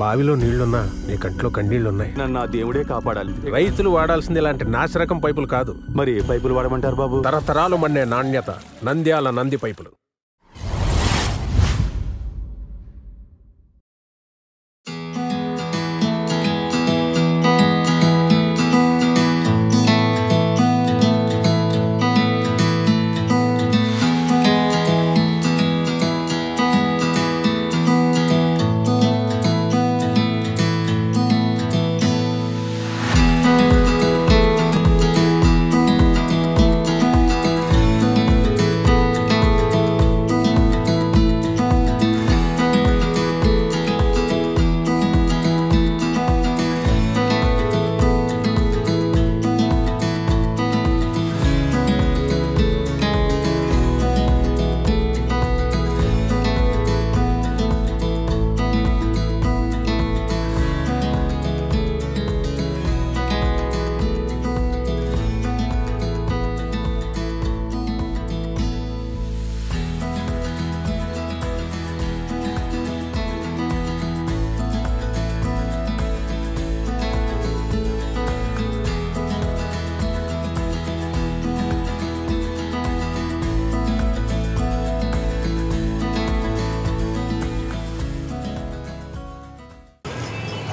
బావిలో నీళ్లున్నా నీ కంట్లో కన్నీళ్లున్నాయి. నన్ను ఆ దేవుడే కాపాడాలి. రైతులు వాడాల్సింది ఇలాంటి నాసిరకం పైపులు కాదు. మరి ఏ పైపులు వాడమంటారు బాబు? తరతరాలు మన్నే నాణ్యత నంద్యాల నంది పైపులు.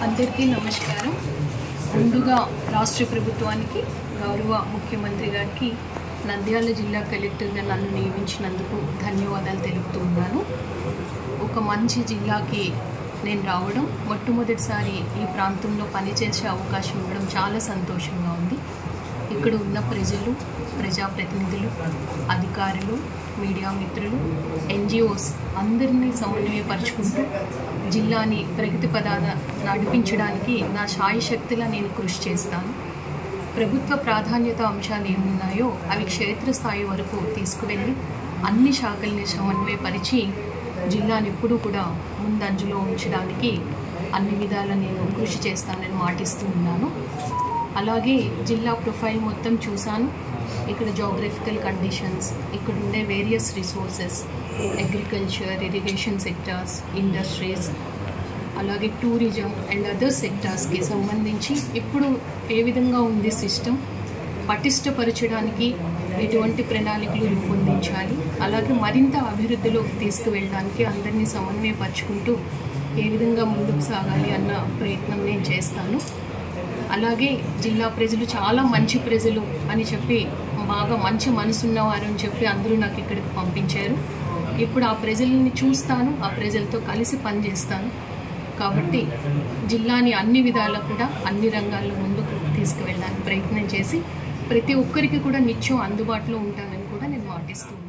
అందరికీ నమస్కారం. ముందుగా రాష్ట్ర ప్రభుత్వానికి, గౌరవ ముఖ్యమంత్రి గారికి, నంద్యాల జిల్లా కలెక్టర్గా నన్ను నియమించినందుకు ధన్యవాదాలు తెలుపుతూ ఉన్నాను. ఒక మంచి జిల్లాకి నేను రావడం, మొట్టమొదటిసారి ఈ ప్రాంతంలో పనిచేసే అవకాశం ఇవ్వడం చాలా సంతోషంగా ఉంది. ఇక్కడ ఉన్న ప్రజలు, ప్రజాప్రతినిధులు, అధికారులు, మీడియా మిత్రులు, ఎన్జిఓస్ అందరినీ సమన్వయపరుచుకుంటూ జిల్లాని ప్రగతి పదాన నడిపించడానికి నా శాయశక్తిలా నేను కృషి చేస్తాను. ప్రభుత్వ ప్రాధాన్యత అంశాలు ఏమున్నాయో అవి క్షేత్రస్థాయి వరకు తీసుకువెళ్ళి అన్ని శాఖల్ని సమన్వయపరిచి జిల్లాని ఎప్పుడూ కూడా ముందంజలో ఉంచడానికి అన్ని విధాల నేను కృషి చేస్తానని మాటిస్తూ ఉన్నాను. అలాగే జిల్లా ప్రొఫైల్ మొత్తం చూశాను. ఇక్కడ జోగ్రఫికల్ కండిషన్స్, ఇక్కడ ఉండే various resources, agriculture, irrigation sectors, industries, అలాగే టూరిజం అండ్ అదర్ సెక్టార్స్కి సంబంధించి ఇప్పుడు ఏ విధంగా ఉంది సిస్టమ్, పటిష్టపరచడానికి ఎటువంటి ప్రణాళికలు రూపొందించాలి, అలాగే మరింత అభివృద్ధిలో తీసుకువెళ్ళడానికి అందరినీ సమన్వయపరుచుకుంటూ ఏ విధంగా ముందుకు సాగాలి అన్న ప్రయత్నం నేను చేస్తాను. అలాగే జిల్లా ప్రజలు చాలా మంచి ప్రజలు అని చెప్పి, బాగా మంచి మనసున్నవారు అని చెప్పి అందరూ నాకు ఇక్కడికి పంపించారు. ఇప్పుడు ఆ ప్రజల్ని చూస్తాను, ఆ ప్రజలతో కలిసి పనిచేస్తాను. కాబట్టి జిల్లాని అన్ని విధాలా కూడా అన్ని రంగాల్లో ముందుకు తీసుకువెళ్ళడానికి ప్రయత్నం చేసి ప్రతి ఒక్కరికి కూడా నిత్యం అందుబాటులో ఉంటానని కూడా నేను మాటిస్తున్నాను.